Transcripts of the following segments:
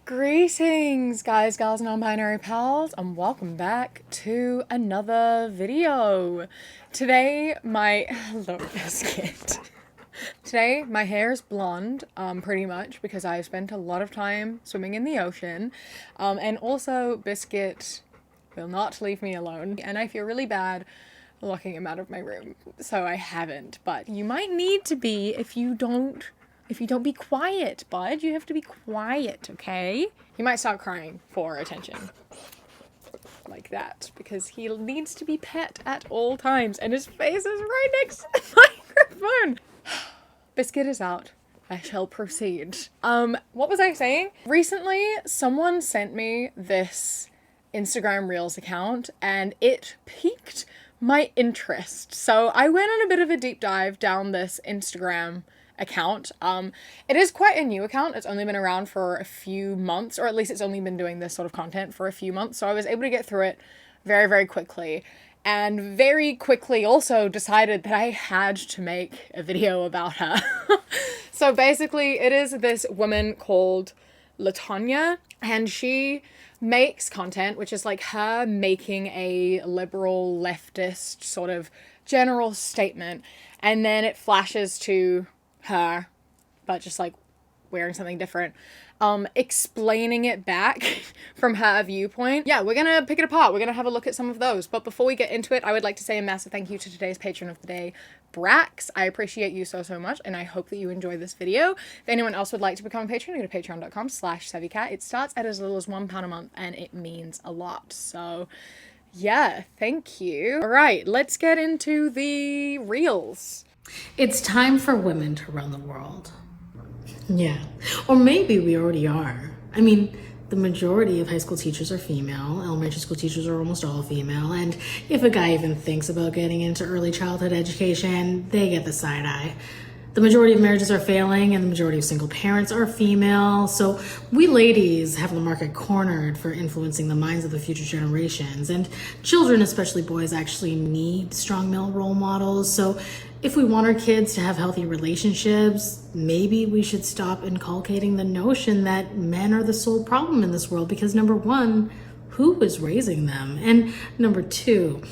Greetings, guys, gals, non-binary pals, and welcome back to another video. Today, hello, Biscuit. Today, my hair is blonde, pretty much, because I've spent a lot of time swimming in the ocean, and also Biscuit will not leave me alone, and I feel really bad locking him out of my room, so I haven't, but you might need to be if you don't be quiet, bud. You have to be quiet, okay? He might start crying for attention. Like that. Because he needs to be pet at all times. And his face is right next to the microphone. Biscuit is out. I shall proceed. What was I saying? Recently, someone sent me this Instagram Reels account and it piqued my interest. So I went on a bit of a deep dive down this Instagram account. It is quite a new account. It's only been around for a few months, or at least it's only been doing this sort of content for a few months. So I was able to get through it very, very quickly, and very quickly also decided that I had to make a video about her. So basically it is this woman called Latanya, and she makes content which is like her making a liberal leftist sort of general statement, and then it flashes to her, but just like wearing something different, explaining it back from her viewpoint. Yeah, we're gonna pick it apart. We're gonna have a look at some of those. But before we get into it, I would like to say a massive thank you to today's patron of the day, Brax. I appreciate you so much, and I hope that you enjoy this video. If anyone else would like to become a patron, go to patreon.com/savvycat. It starts at as little as £1 a month, and it means a lot. So yeah, thank you. All right, let's get into the reels. It's time for women to run the world. Yeah. Or maybe we already are. I mean, the majority of high school teachers are female. Elementary school teachers are almost all female. And if a guy even thinks about getting into early childhood education, they get the side eye. The majority of marriages are failing, and the majority of single parents are female. So we ladies have the market cornered for influencing the minds of the future generations. And children, especially boys, actually need strong male role models. So if we want our kids to have healthy relationships, maybe we should stop inculcating the notion that men are the sole problem in this world, because number one, who is raising them? And number two,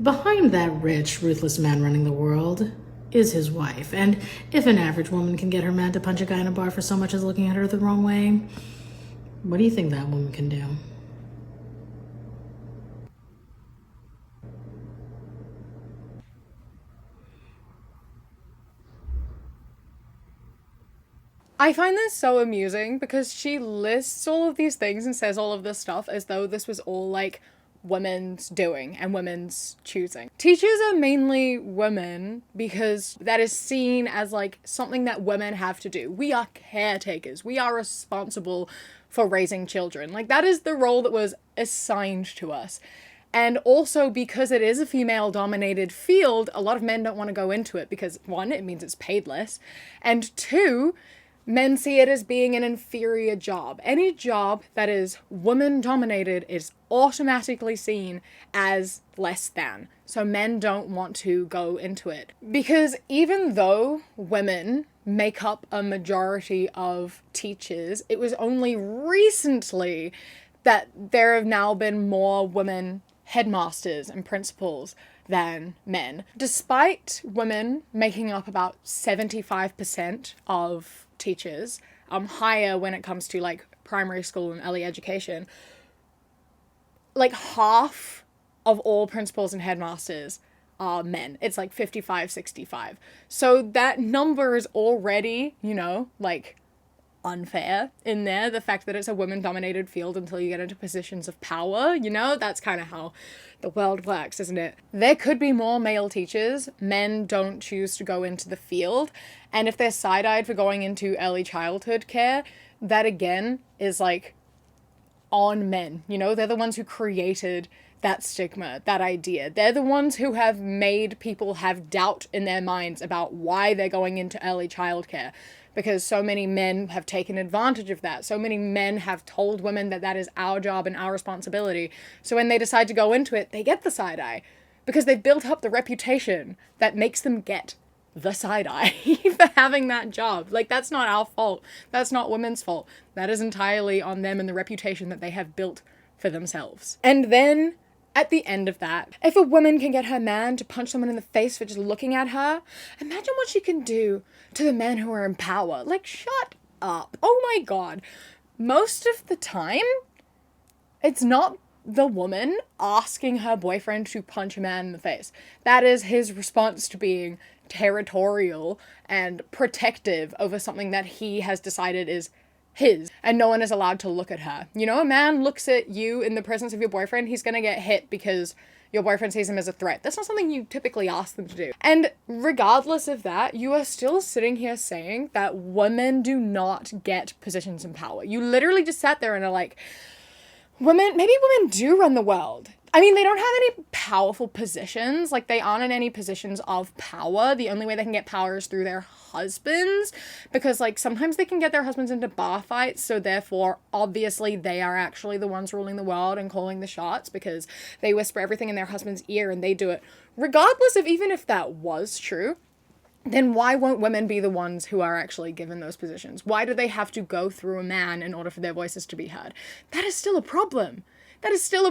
behind that rich, ruthless man running the world is his wife. And if an average woman can get her man to punch a guy in a bar for so much as looking at her the wrong way, what do you think that woman can do? I find this so amusing because she lists all of these things and says all of this stuff as though this was all like women's doing and women's choosing. Teachers are mainly women because that is seen as like something that women have to do. We are caretakers. We are responsible for raising children. Like, that is the role that was assigned to us. And also because it is a female-dominated field, a lot of men don't want to go into it because, one, it means it's paid less, and two, men see it as being an inferior job. Any job that is woman-dominated is automatically seen as less than. So men don't want to go into it. Because even though women make up a majority of teachers, it was only recently that there have now been more women headmasters and principals than men. Despite women making up about 75% of teachers, higher when it comes to like primary school and early education, like half of all principals and headmasters are men. It's like 55-65. So that number is already, you know, like unfair in there. The fact that it's a women-dominated field until you get into positions of power, you know, that's kind of how the world works, isn't it? There could be more male teachers. Men don't choose to go into the field. And if they're side-eyed for going into early childhood care, that again is like on men. You know, they're the ones who created that stigma, that idea. They're the ones who have made people have doubt in their minds about why they're going into early childcare. Because so many men have taken advantage of that. So many men have told women that that is our job and our responsibility. So when they decide to go into it, they get the side eye. Because they've built up the reputation that makes them get the side eye for having that job. Like, that's not our fault. That's not women's fault. That is entirely on them and the reputation that they have built for themselves. And then at the end of that, if a woman can get her man to punch someone in the face for just looking at her, imagine what she can do to the men who are in power. Like, shut up. Oh my God. Most of the time, it's not the woman asking her boyfriend to punch a man in the face. That is his response to being territorial and protective over something that he has decided is his, and no one is allowed to look at her. You know, a man looks at you in the presence of your boyfriend, he's gonna get hit because your boyfriend sees him as a threat. That's not something you typically ask them to do. And regardless of that, you are still sitting here saying that women do not get positions in power. You literally just sat there and are like, maybe women do run the world. I mean, they don't have any powerful positions. Like, they aren't in any positions of power. The only way they can get power is through their husbands, because, like, sometimes they can get their husbands into bar fights, so therefore, obviously, they are actually the ones ruling the world and calling the shots, because they whisper everything in their husband's ear and they do it. Regardless of even if that was true, then why won't women be the ones who are actually given those positions? Why do they have to go through a man in order for their voices to be heard? That is still a problem. That is still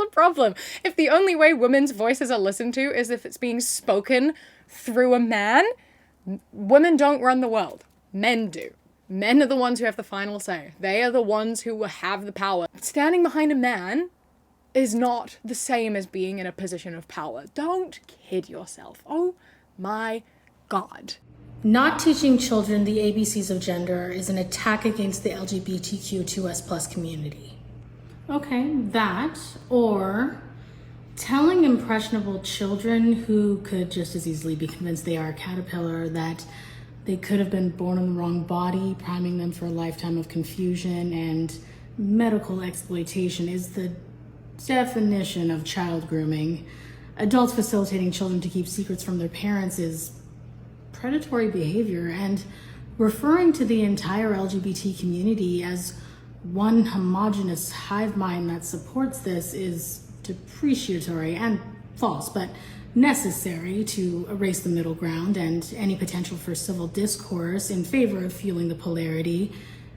a problem. If the only way women's voices are listened to is if it's being spoken through a man, women don't run the world. Men do. Men are the ones who have the final say. They are the ones who have the power. Standing behind a man is not the same as being in a position of power. Don't kid yourself. Oh my God. Not teaching children the ABCs of gender is an attack against the LGBTQ2S+ community. Okay, that, or telling impressionable children who could just as easily be convinced they are a caterpillar that they could have been born in the wrong body, priming them for a lifetime of confusion and medical exploitation is the definition of child grooming. Adults facilitating children to keep secrets from their parents is predatory behavior, and referring to the entire LGBT community as one homogenous hive mind that supports this is depreciatory and false, but necessary to erase the middle ground and any potential for civil discourse in favor of fueling the polarity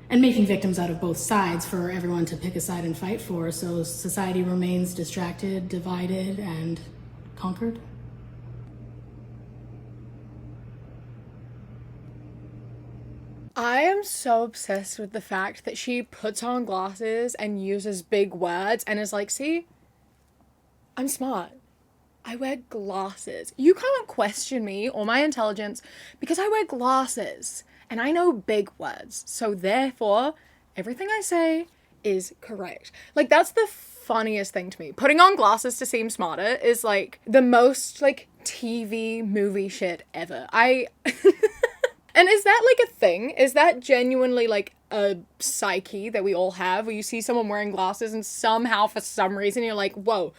and making victims out of both sides for everyone to pick a side and fight for, so society remains distracted, divided, and conquered. I am so obsessed with the fact that she puts on glasses and uses big words and is like, see, I'm smart. I wear glasses. You can't question me or my intelligence because I wear glasses and I know big words. So therefore, everything I say is correct. Like, that's the funniest thing to me. Putting on glasses to seem smarter is like the most like TV movie shit ever. And is that like a thing? Is that genuinely like a psyche that we all have, where you see someone wearing glasses and somehow for some reason you're like, whoa,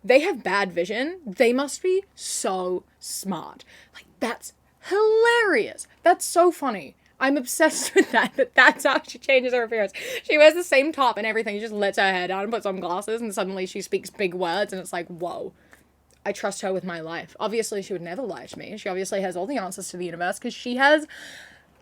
they have bad vision. They must be so smart. Like, that's hilarious. That's so funny. I'm obsessed with that's how she changes her appearance. She wears the same top and everything. She just lets her hair down and puts on glasses and suddenly she speaks big words and it's like, whoa. I trust her with my life. Obviously, she would never lie to me. She obviously has all the answers to the universe because she has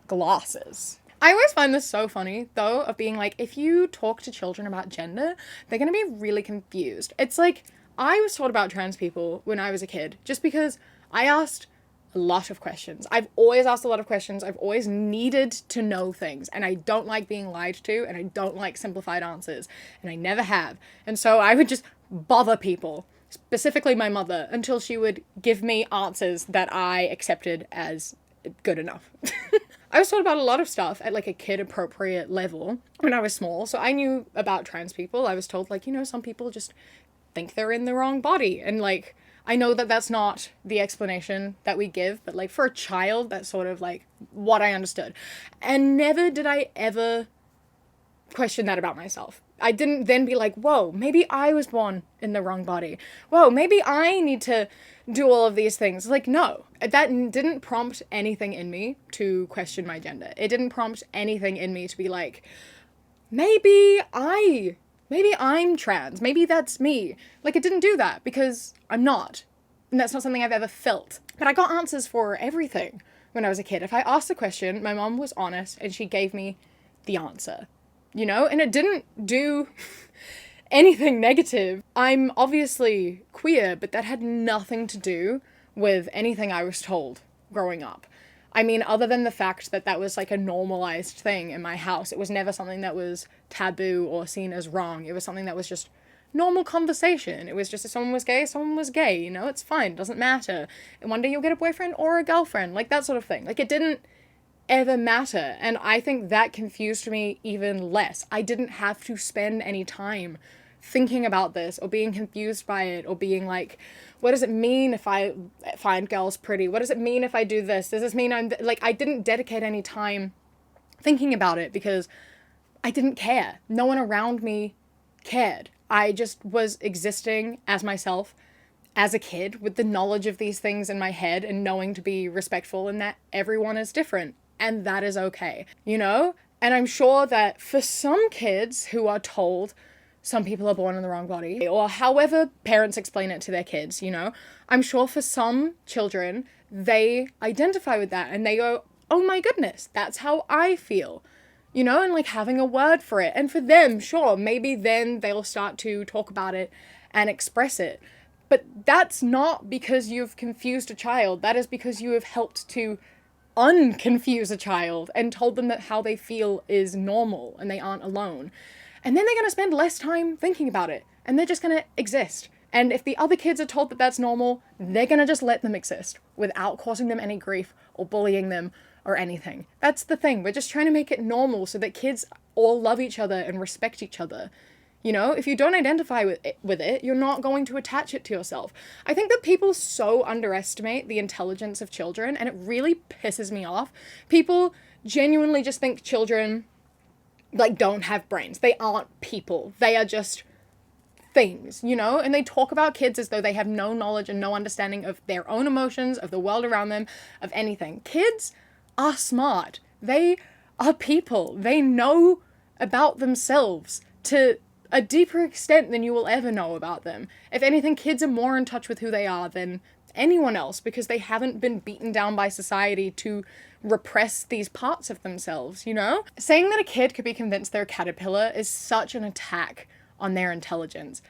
glasses. I always find this so funny, though, of being like, if you talk to children about gender, they're going to be really confused. It's like, I was taught about trans people when I was a kid, just because I asked a lot of questions. I've always asked a lot of questions. I've always needed to know things, and I don't like being lied to, and I don't like simplified answers, and I never have. And so I would just bother people, specifically my mother, until she would give me answers that I accepted as good enough. I was taught about a lot of stuff at like a kid appropriate level when I was small. So I knew about trans people. I was told like, you know, some people just think they're in the wrong body. And like, I know that that's not the explanation that we give, but like for a child, that's sort of like what I understood. And never did I ever question that about myself. I didn't then be like, whoa, maybe I was born in the wrong body. Whoa, maybe I need to do all of these things. Like, no, that didn't prompt anything in me to question my gender. It didn't prompt anything in me to be like, maybe I'm trans. Maybe that's me. Like, it didn't do that because I'm not. And that's not something I've ever felt. But I got answers for everything when I was a kid. If I asked a question, my mom was honest and she gave me the answer, you know? And it didn't do anything negative. I'm obviously queer, but that had nothing to do with anything I was told growing up. I mean, other than the fact that that was like a normalized thing in my house, it was never something that was taboo or seen as wrong. It was something that was just normal conversation. It was just if someone was gay, you know, it's fine, it doesn't matter. And one day you'll get a boyfriend or a girlfriend, like that sort of thing. Like it didn't ever matter. And I think that confused me even less. I didn't have to spend any time thinking about this or being confused by it or being like, what does it mean if I find girls pretty? What does it mean if I do this? Does this mean like, I didn't dedicate any time thinking about it because I didn't care. No one around me cared. I just was existing as myself as a kid with the knowledge of these things in my head and knowing to be respectful and that everyone is different and that is okay, you know? And I'm sure that for some kids who are told some people are born in the wrong body, or however parents explain it to their kids, you know, I'm sure for some children, they identify with that and they go, oh my goodness, that's how I feel, you know, and like having a word for it. And for them, sure, maybe then they'll start to talk about it and express it. But that's not because you've confused a child. That is because you have helped to unconfuse a child and told them that how they feel is normal and they aren't alone. And then they're going to spend less time thinking about it. And they're just going to exist. And if the other kids are told that that's normal, they're going to just let them exist without causing them any grief or bullying them or anything. That's the thing. We're just trying to make it normal so that kids all love each other and respect each other. You know, if you don't identify with it, you're not going to attach it to yourself. I think that people so underestimate the intelligence of children, and it really pisses me off. People genuinely just think children like don't have brains. They aren't people. They are just things, you know? And they talk about kids as though they have no knowledge and no understanding of their own emotions, of the world around them, of anything. Kids are smart. They are people. They know about themselves to a deeper extent than you will ever know about them. If anything, kids are more in touch with who they are than anyone else because they haven't been beaten down by society to repress these parts of themselves, you know? Saying that a kid could be convinced they're a caterpillar is such an attack on their intelligence.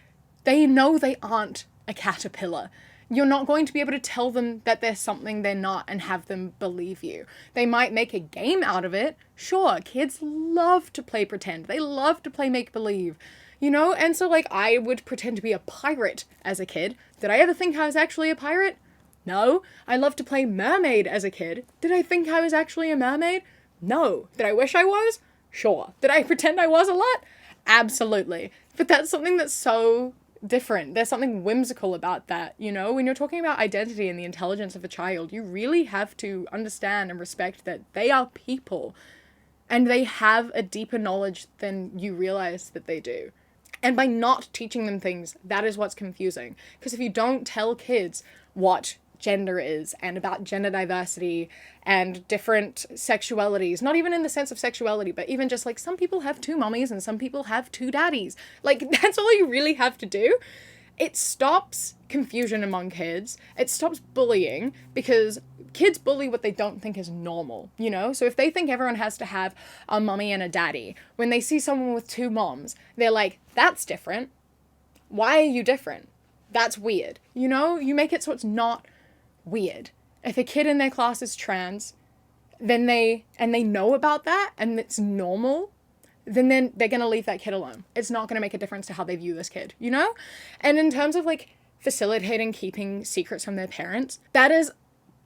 They know they aren't a caterpillar. You're not going to be able to tell them that they're something they're not and have them believe you. They might make a game out of it. Sure, kids love to play pretend. They love to play make-believe, you know? And so, like, I would pretend to be a pirate as a kid. Did I ever think I was actually a pirate? No. I loved to play mermaid as a kid. Did I think I was actually a mermaid? No. Did I wish I was? Sure. Did I pretend I was a lot? Absolutely. But that's something that's so different. There's something whimsical about that, you know? When you're talking about identity and the intelligence of a child, you really have to understand and respect that they are people and they have a deeper knowledge than you realize that they do. And by not teaching them things, that is what's confusing. Because if you don't tell kids what gender is and about gender diversity and different sexualities, not even in the sense of sexuality, but even just like some people have two mummies and some people have two daddies. Like that's all you really have to do. It stops confusion among kids. It stops bullying because kids bully what they don't think is normal, you know? So if they think everyone has to have a mummy and a daddy, when they see someone with two moms, they're like, that's different. Why are you different? That's weird. You know, you make it so it's not weird. If a kid in their class is trans, then they know about that and it's normal, then they're going to leave that kid alone. It's not going to make a difference to how they view this kid, you know? And in terms of like facilitating keeping secrets from their parents, that is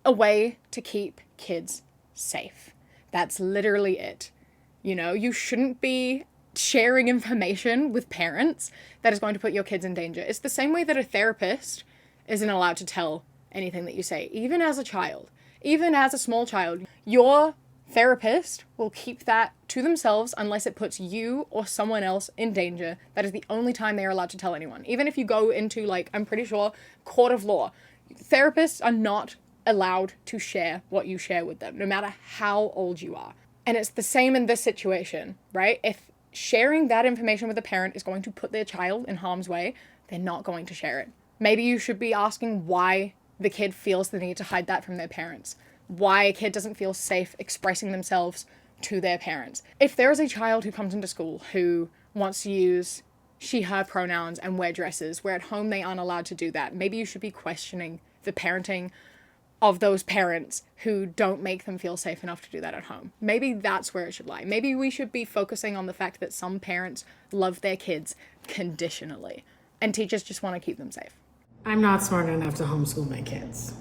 a way to keep kids safe. That's literally it. You know, you shouldn't be sharing information with parents that is going to put your kids in danger. It's the same way that a therapist isn't allowed to tell anything that you say, even as a child, even as a small child. Your therapist will keep that to themselves unless it puts you or someone else in danger. That is the only time they are allowed to tell anyone. Even if you go into, like, I'm pretty sure, court of law, therapists are not allowed to share what you share with them, no matter how old you are. And it's the same in this situation, right? If sharing that information with a parent is going to put their child in harm's way, they're not going to share it. Maybe you should be asking why the kid feels the need to hide that from their parents, why a kid doesn't feel safe expressing themselves to their parents. If there is a child who comes into school who wants to use she, her pronouns and wear dresses, where at home they aren't allowed to do that, maybe you should be questioning the parenting of those parents who don't make them feel safe enough to do that at home. Maybe that's where it should lie. Maybe we should be focusing on the fact that some parents love their kids conditionally, and teachers just want to keep them safe. I'm not smart enough to homeschool my kids.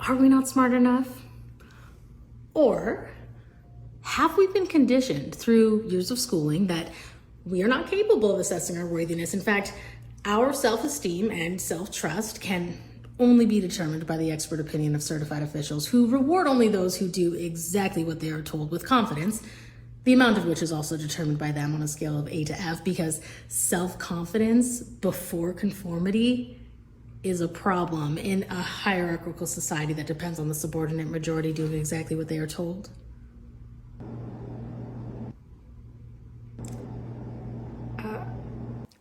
Are we not smart enough? Or have we been conditioned through years of schooling that we are not capable of assessing our worthiness? In fact, our self-esteem and self-trust can only be determined by the expert opinion of certified officials who reward only those who do exactly what they are told with confidence, the amount of which is also determined by them on a scale of A to F, because self-confidence before conformity is a problem in a hierarchical society that depends on the subordinate majority doing exactly what they are told.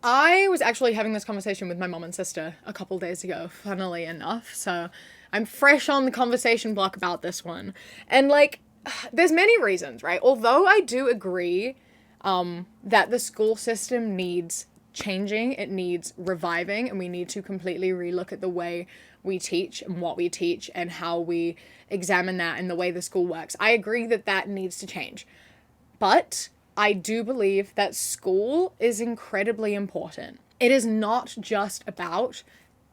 I was actually having this conversation with my mom and sister a couple days ago, funnily enough, so I'm fresh on the conversation block about this one. And like, there's many reasons, right? Although I do agree that the school system needs changing, it needs reviving, and we need to completely relook at the way we teach and what we teach and how we examine that and the way the school works. I agree that that needs to change. But I do believe that school is incredibly important. It is not just about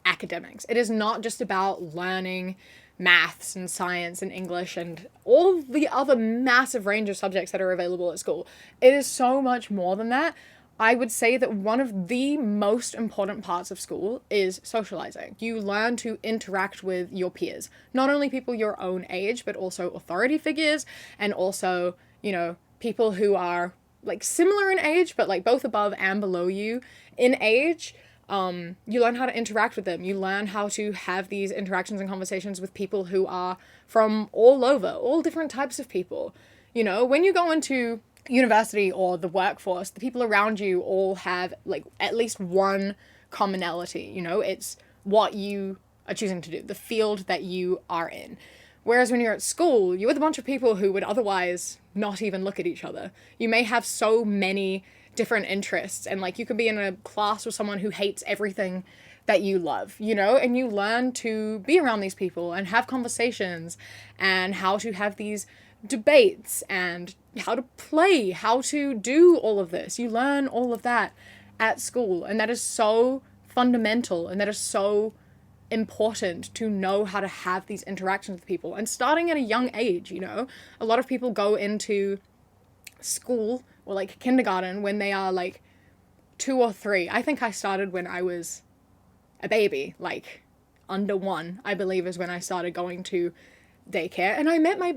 academics. It is not just about learning maths and science and English and all the other massive range of subjects that are available at school. It is so much more than that. I would say that one of the most important parts of school is socializing. You learn to interact with your peers, not only people your own age, but also authority figures and also, people who are like similar in age, but like both above and below you in age. You learn how to interact with them. You learn how to have these interactions and conversations with people who are from all over, all different types of people. When you go into university or the workforce, the people around you all have like at least one commonality. It's what you are choosing to do, the field that you are in. Whereas when you're at school, you're with a bunch of people who would otherwise not even look at each other. You may have so many different interests, and like you could be in a class with someone who hates everything that you love, and you learn to be around these people and have conversations and how to have these debates and how to play, how to do all of this. You learn all of that at school, and that is so fundamental, and that is so important to know how to have these interactions with people. And starting at a young age, a lot of people go into school or like kindergarten when they are like 2 or 3. I think I started when I was a baby, like under 1, I believe is when I started going to daycare. And I met my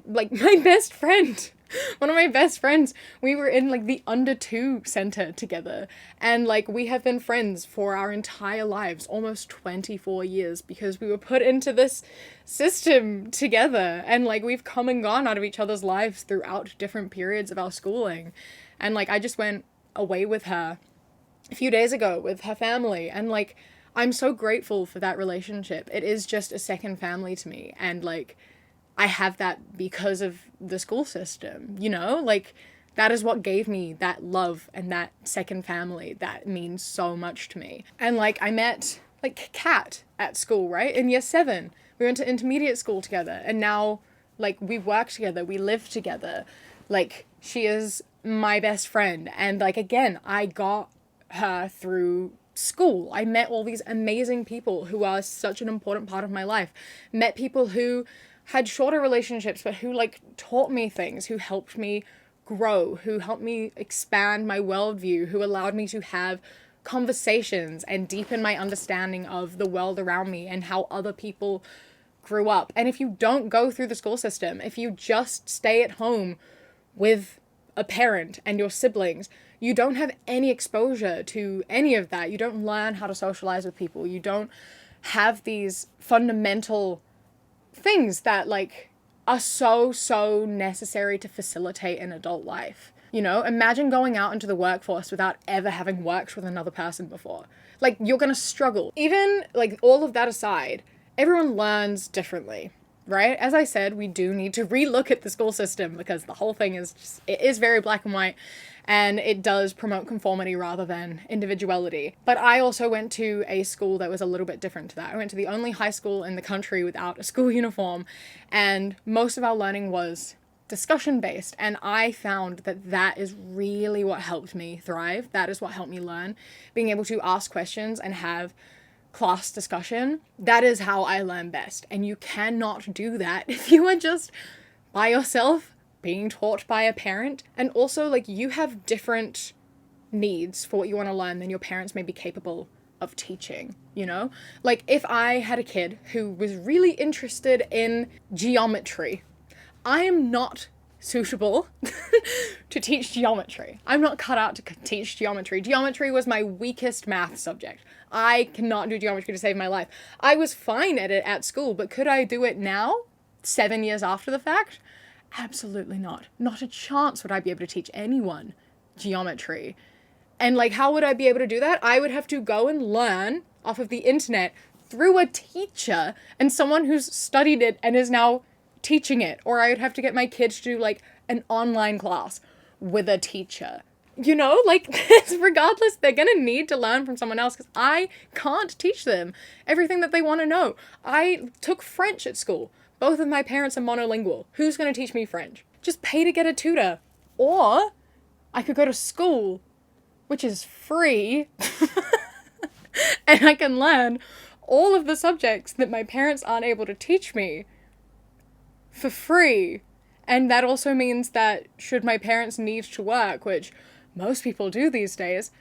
best friend. One of my best friends, we were in like the under 2 center together, and like we have been friends for our entire lives, almost 24 years, because we were put into this system together, and like we've come and gone out of each other's lives throughout different periods of our schooling. And like I just went away with her a few days ago with her family, and like I'm so grateful for that relationship. It is just a second family to me, and like I have that because of the school system, like that is what gave me that love and that second family that means so much to me. And like I met like Kat at school, right? In year 7, we went to intermediate school together, and now like we work together, we live together. Like she is my best friend, and like again, I got her through school. I met all these amazing people who are such an important part of my life. Met people who had shorter relationships, but who like taught me things, who helped me grow, who helped me expand my worldview, who allowed me to have conversations and deepen my understanding of the world around me and how other people grew up. And if you don't go through the school system, if you just stay at home with a parent and your siblings, you don't have any exposure to any of that. You don't learn how to socialize with people. You don't have these fundamental things that like are so necessary to facilitate an adult life. You know, imagine going out into the workforce without ever having worked with another person before. Like, you're gonna struggle. Even, like, all of that aside, everyone learns differently, right? As I said, we do need to relook at the school system because the whole thing is just, it is very black and white, and it does promote conformity rather than individuality. But I also went to a school that was a little bit different to that. I went to the only high school in the country without a school uniform, and most of our learning was discussion based, and I found that that is really what helped me thrive. That is what helped me learn. Being able to ask questions and have class discussion, that is how I learn best. And you cannot do that if you are just by yourself being taught by a parent. And also, like, you have different needs for what you want to learn than your parents may be capable of teaching, you know? Like, if I had a kid who was really interested in geometry, I am not suitable to teach geometry. I'm not cut out to teach geometry. Geometry was my weakest math subject. I cannot do geometry to save my life. I was fine at it at school, but could I do it now, 7 years after the fact? Absolutely not. Not a chance would I be able to teach anyone geometry. And, like, how would I be able to do that? I would have to go and learn off of the internet through a teacher and someone who's studied it and is now teaching it. Or I would have to get my kids to do, like, an online class with a teacher. You know, like, regardless, they're gonna need to learn from someone else because I can't teach them everything that they want to know. I took French at school. Both of my parents are monolingual. Who's gonna teach me French? Just pay to get a tutor. Or I could go to school, which is free, and I can learn all of the subjects that my parents aren't able to teach me for free. And that also means that should my parents need to work, which most people do these days,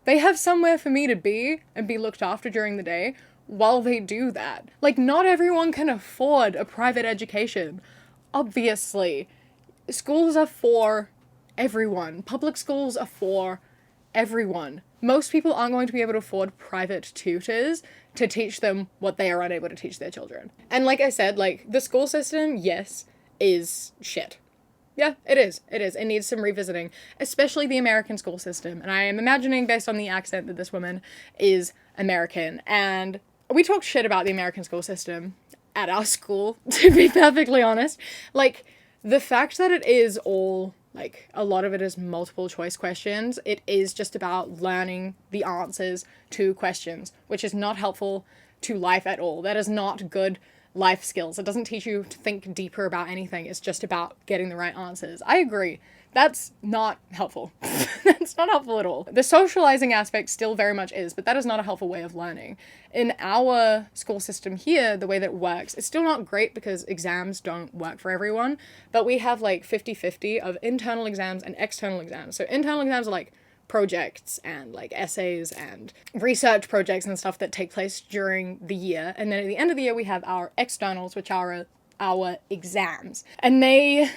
they have somewhere for me to be and be looked after during the day while they do that. Like, not everyone can afford a private education. Obviously, schools are for everyone. Public schools are for everyone. Most people aren't going to be able to afford private tutors to teach them what they are unable to teach their children. And like I said, like, the school system, yes, is shit. Yeah, it is. It is. It needs some revisiting, especially the American school system. And I am imagining, based on the accent, that this woman is American. And we talk shit about the American school system at our school, to be perfectly honest. Like, the fact that it is all, like, a lot of it is multiple choice questions. It is just about learning the answers to questions, which is not helpful to life at all. That is not good life skills. It doesn't teach you to think deeper about anything. It's just about getting the right answers. I agree. That's not helpful. That's not helpful at all. The socializing aspect still very much is, but that is not a helpful way of learning. In our school system here, the way that it works, it's still not great because exams don't work for everyone, but we have like 50-50 of internal exams and external exams. So internal exams are like projects and like essays and research projects and stuff that take place during the year. And then at the end of the year, we have our externals, which are our exams. And they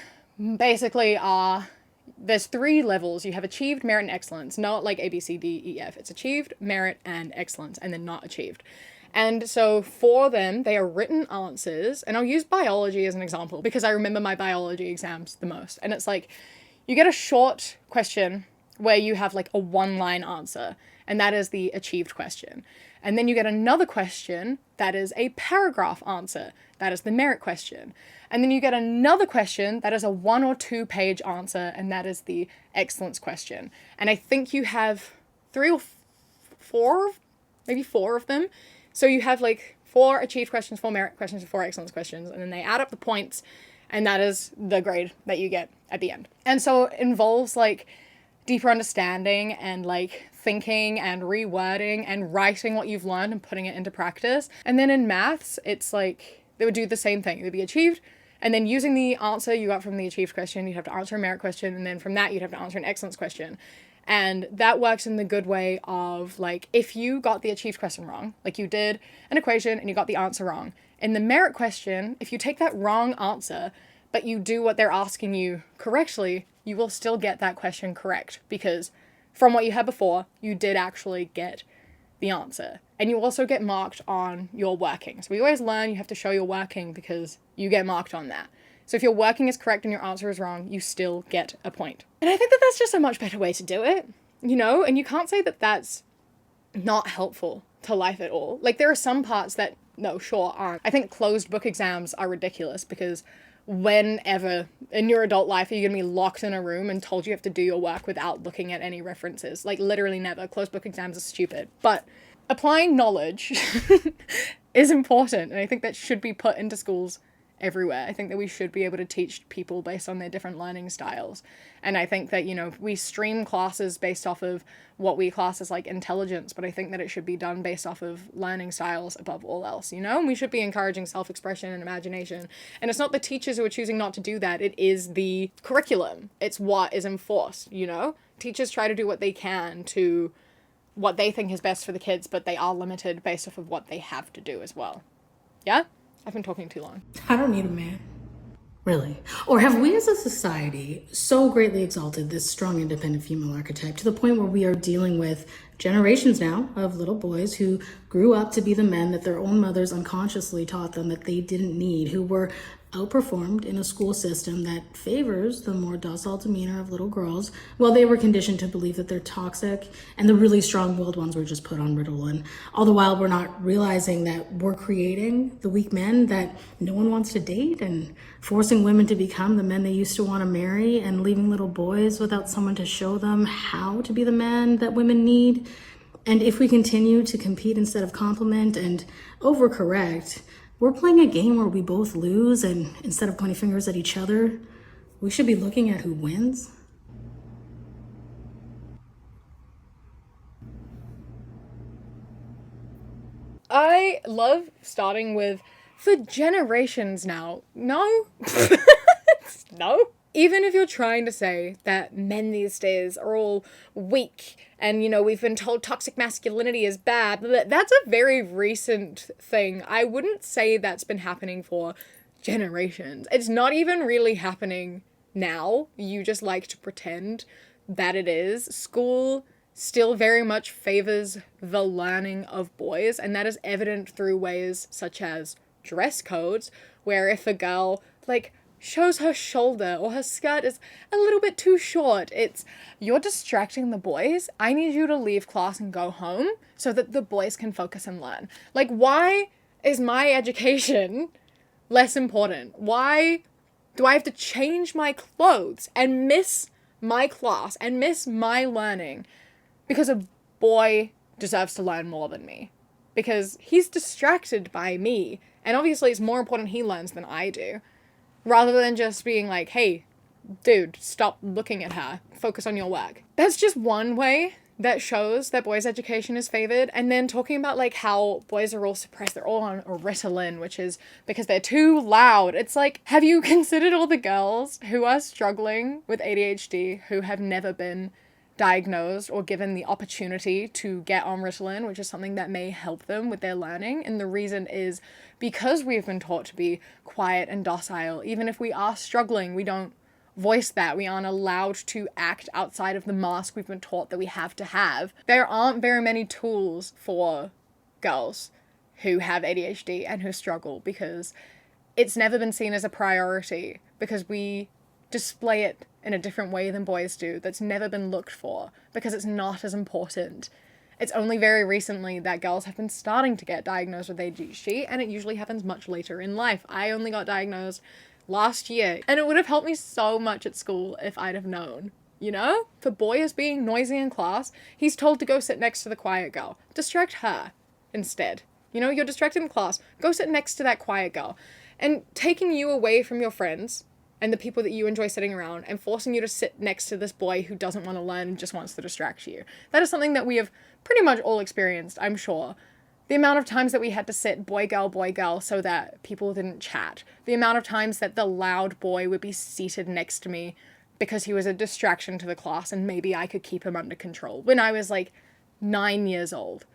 basically are, there's 3 levels. You have achieved, merit, and excellence. Not like A, B, C, D, E, F. It's achieved, merit, and excellence, and then not achieved. And so for them, they are written answers. And I'll use biology as an example because I remember my biology exams the most. And it's like, you get a short question where you have like a 1-line answer, and that is the achieved question. And then you get another question that is a paragraph answer. That is the merit question. And then you get another question that is a 1 or 2 page answer, and that is the excellence question. And I think you have 3 or 4, maybe 4 of them. So you have like 4 achieved questions, 4 merit questions, and 4 excellence questions, and then they add up the points, and that is the grade that you get at the end. And so it involves like deeper understanding and like thinking and rewording and writing what you've learned and putting it into practice. And then in maths, it's like they would do the same thing. It would be achieved, and then using the answer you got from the achieved question, you'd have to answer a merit question, and then from that you'd have to answer an excellence question. And that works in the good way of like, if you got the achieved question wrong, like you did an equation and you got the answer wrong, in the merit question, if you take that wrong answer but you do what they're asking you correctly, you will still get that question correct because from what you had before, you did actually get the answer. And you also get marked on your working. So we always learn you have to show your working because you get marked on that. So if your working is correct and your answer is wrong, you still get a point. And I think that that's just a much better way to do it, you know? And you can't say that that's not helpful to life at all. Like, there are some parts that, no, sure, aren't. I think closed book exams are ridiculous because whenever in your adult life are you gonna be locked in a room and told you have to do your work without looking at any references? Like, literally never. Closed book exams are stupid. But applying knowledge is important, and I think that should be put into schools everywhere. I think that we should be able to teach people based on their different learning styles. And I think that, you know, we stream classes based off of what we class as like intelligence, but I think that it should be done based off of learning styles above all else, you know? And we should be encouraging self-expression and imagination. And it's not the teachers who are choosing not to do that. It is the curriculum. It's what is enforced, you know? Teachers try to do what they can to what they think is best for the kids, but they are limited based off of what they have to do as well. Yeah? I've been talking too long. I don't need a man. Really? Or have we as a society so greatly exalted this strong, independent female archetype to the point where we are dealing with generations now of little boys who grew up to be the men that their own mothers unconsciously taught them that they didn't need, who were outperformed in a school system that favors the more docile demeanor of little girls, while they were conditioned to believe that they're toxic and the really strong-willed ones were just put on Ritalin. All the while, we're not realizing that we're creating the weak men that no one wants to date and forcing women to become the men they used to want to marry and leaving little boys without someone to show them how to be the man that women need. And if we continue to compete instead of compliment and overcorrect, we're playing a game where we both lose, and instead of pointing fingers at each other, we should be looking at who wins. I love starting with, for generations now. No? No? Even if you're trying to say that men these days are all weak and, you know, we've been told toxic masculinity is bad, that's a very recent thing. I wouldn't say that's been happening for generations. It's not even really happening now. You just like to pretend that it is. School still very much favors the learning of boys, and that is evident through ways such as dress codes, where if a girl, like, shows her shoulder or her skirt is a little bit too short, it's, you're distracting the boys. I need you to leave class and go home so that the boys can focus and learn. Like, why is my education less important? Why do I have to change my clothes and miss my class and miss my learning because a boy deserves to learn more than me? Because he's distracted by me, and obviously it's more important he learns than I do. Rather than just being like, hey, dude, stop looking at her. Focus on your work. That's just one way that shows that boys' education is favored. And then talking about like how boys are all suppressed. They're all on Ritalin, which is because they're too loud. It's like, have you considered all the girls who are struggling with ADHD who have never been diagnosed or given the opportunity to get on Ritalin, which is something that may help them with their learning? And the reason is because we've been taught to be quiet and docile. Even if we are struggling, we don't voice that. We aren't allowed to act outside of the mask we've been taught that we have to have. There aren't very many tools for girls who have ADHD and who struggle because it's never been seen as a priority, because we display it in a different way than boys do. That's never been looked for because it's not as important. It's only very recently that girls have been starting to get diagnosed with ADHD, and it usually happens much later in life. I only got diagnosed last year, and it would have helped me so much at school if I'd have known, you know? If a boy is being noisy in class, he's told to go sit next to the quiet girl. Distract her instead. You know, you're distracted in class. Go sit next to that quiet girl. And taking you away from your friends and the people that you enjoy sitting around and forcing you to sit next to this boy who doesn't want to learn and just wants to distract you. That is something that we have pretty much all experienced, I'm sure. The amount of times that we had to sit boy, girl, so that people didn't chat. The amount of times that the loud boy would be seated next to me because he was a distraction to the class and maybe I could keep him under control when I was like 9 years old.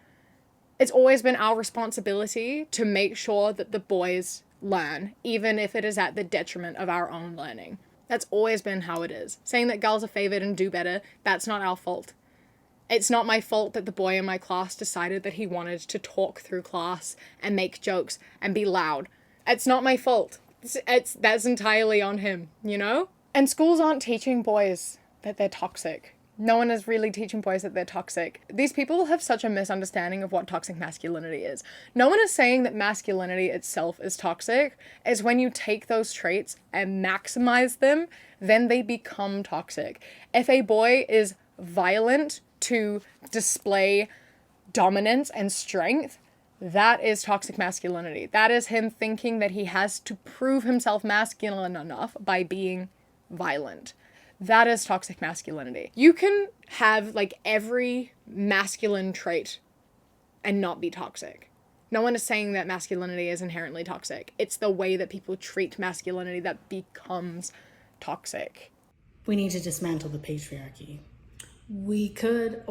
It's always been our responsibility to make sure that the boys learn, even if it is at the detriment of our own learning. That's always been how it is. Saying that girls are favored and do better, that's not our fault. It's not my fault that the boy in my class decided that he wanted to talk through class and make jokes and be loud. It's not my fault. That's entirely on him, you know? And schools aren't teaching boys that they're toxic. No one is really teaching boys that they're toxic. These people have such a misunderstanding of what toxic masculinity is. No one is saying that masculinity itself is toxic. It's when you take those traits and maximize them, then they become toxic. If a boy is violent to display dominance and strength, that is toxic masculinity. That is him thinking that he has to prove himself masculine enough by being violent. That is toxic masculinity. You can have like every masculine trait and not be toxic. No one is saying that masculinity is inherently toxic. It's the way that people treat masculinity that becomes toxic. We need to dismantle the patriarchy. We could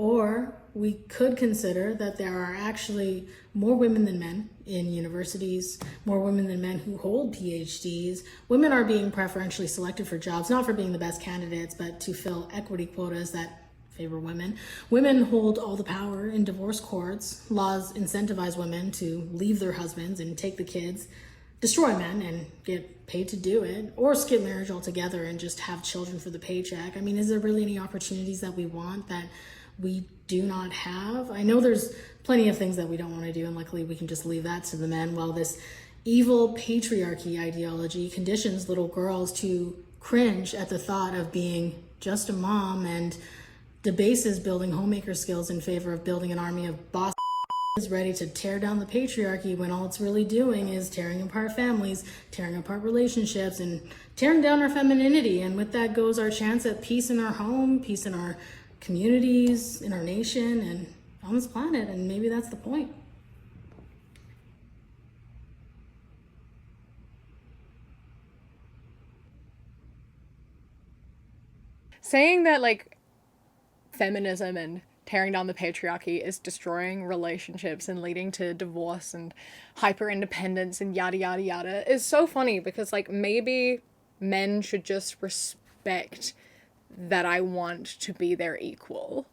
consider that there are actually more women than men in universities, more women than men who hold PhDs. Women are being preferentially selected for jobs, not for being the best candidates, but to fill equity quotas that favor women. Women hold all the power in divorce courts. Laws incentivize women to leave their husbands and take the kids, destroy men and get paid to do it, or skip marriage altogether and just have children for the paycheck. I mean, is there really any opportunities that we want that we do not have? I know there's plenty of things that we don't want to do, and luckily we can just leave that to the men, while this evil patriarchy ideology conditions little girls to cringe at the thought of being just a mom and debases building homemaker skills in favor of building an army of boss is ready to tear down the patriarchy, when all it's really doing is tearing apart families, tearing apart relationships, and tearing down our femininity. And with that goes our chance at peace in our home, peace in our communities, in our nation, and on this planet. And maybe that's the point. Saying that like feminism and tearing down the patriarchy is destroying relationships and leading to divorce and hyper independence and yada yada yada is so funny, because like maybe men should just respect that I want to be their equal.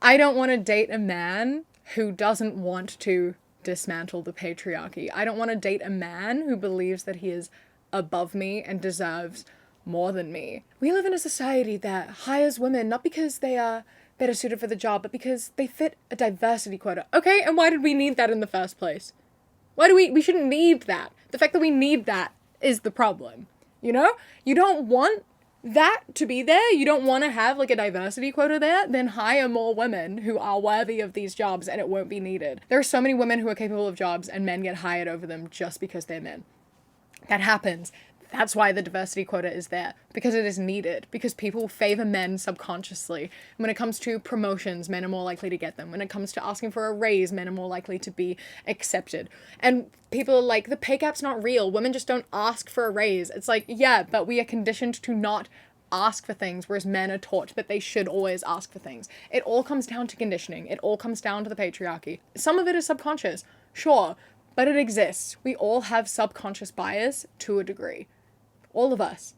I don't want to date a man who doesn't want to dismantle the patriarchy. I don't want to date a man who believes that he is above me and deserves more than me. We live in a society that hires women not because they are better suited for the job, but because they fit a diversity quota. Okay, and why did we need that in the first place? Why do we shouldn't need that. The fact that we need that is the problem. You know? You don't want that to be there. You don't want to have like a diversity quota there. Then hire more women who are worthy of these jobs and it won't be needed. There are so many women who are capable of jobs and men get hired over them just because they're men. That happens. That's why the diversity quota is there, because it is needed, because people favor men subconsciously. When it comes to promotions, men are more likely to get them. When it comes to asking for a raise, men are more likely to be accepted. And people are like, the pay gap's not real. Women just don't ask for a raise. It's like, yeah, but we are conditioned to not ask for things, whereas men are taught that they should always ask for things. It all comes down to conditioning. It all comes down to the patriarchy. Some of it is subconscious, sure, but it exists. We all have subconscious bias to a degree. All of us.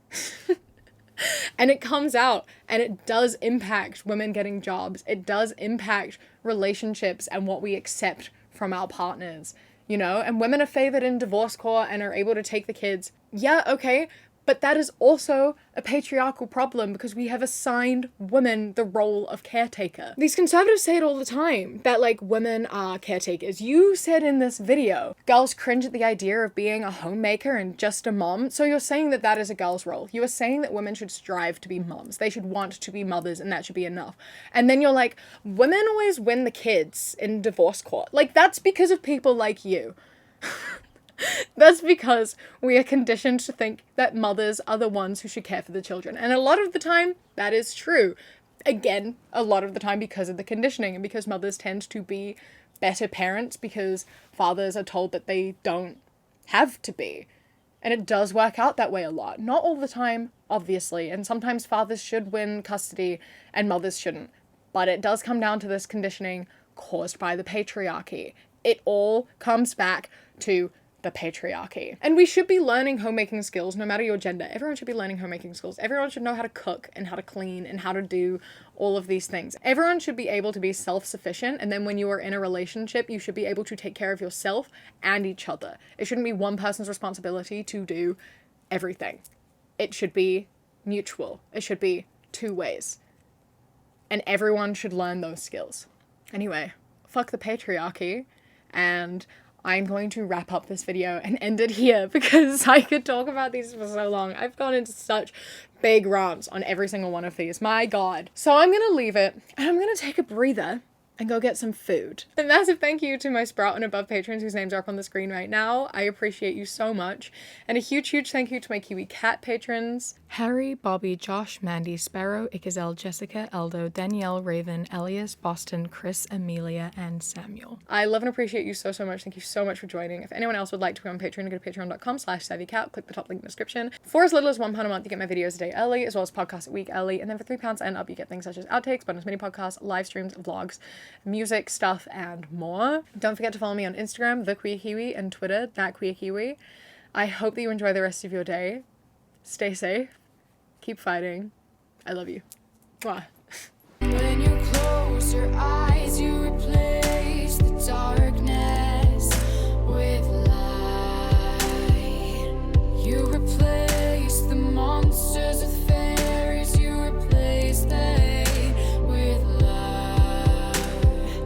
And it comes out, and it does impact women getting jobs. It does impact relationships and what we accept from our partners, you know? And women are favored in divorce court and are able to take the kids. Yeah, okay, but that is also a patriarchal problem, because we have assigned women the role of caretaker. These conservatives say it all the time, that like women are caretakers. You said in this video, girls cringe at the idea of being a homemaker and just a mom. So you're saying that that is a girl's role. You are saying that women should strive to be moms. They should want to be mothers, and that should be enough. And then you're like, women always win the kids in divorce court. Like, that's because of people like you. That's because we are conditioned to think that mothers are the ones who should care for the children. And a lot of the time, that is true. Again, a lot of the time because of the conditioning, and because mothers tend to be better parents because fathers are told that they don't have to be. And it does work out that way a lot. Not all the time, obviously. And sometimes fathers should win custody and mothers shouldn't. But it does come down to this conditioning caused by the patriarchy. It all comes back to the patriarchy. And we should be learning homemaking skills no matter your gender. Everyone should be learning homemaking skills. Everyone should know how to cook and how to clean and how to do all of these things. Everyone should be able to be self-sufficient, and then when you are in a relationship, you should be able to take care of yourself and each other. It shouldn't be one person's responsibility to do everything. It should be mutual. It should be two ways. And everyone should learn those skills. Anyway, fuck the patriarchy, and I'm going to wrap up this video and end it here because I could talk about these for so long. I've gone into such big rants on every single one of these. My God. So I'm going to leave it and I'm going to take a breather and go get some food. A massive thank you to my Sprout and above patrons whose names are up on the screen right now. I appreciate you so much. And a huge, huge thank you to my Kiwi cat patrons. Harry, Bobby, Josh, Mandy, Sparrow, Ikazel, Jessica, Eldo, Danielle, Raven, Elias, Boston, Chris, Amelia, and Samuel. I love and appreciate you so, so much. Thank you so much for joining. If anyone else would like to be on Patreon, go to patreon.com/savvycat, click the top link in the description. For as little as £1 a month, you get my videos a day early, as well as podcasts a week early. And then for £3 and up, you get things such as outtakes, bonus mini podcasts, live streams, vlogs, music, stuff, and more. Don't forget to follow me on Instagram, The Queer Kiwi, and Twitter, That Queer Kiwi. I hope that you enjoy the rest of your day. Stay safe. Keep fighting. I love you. Mwah.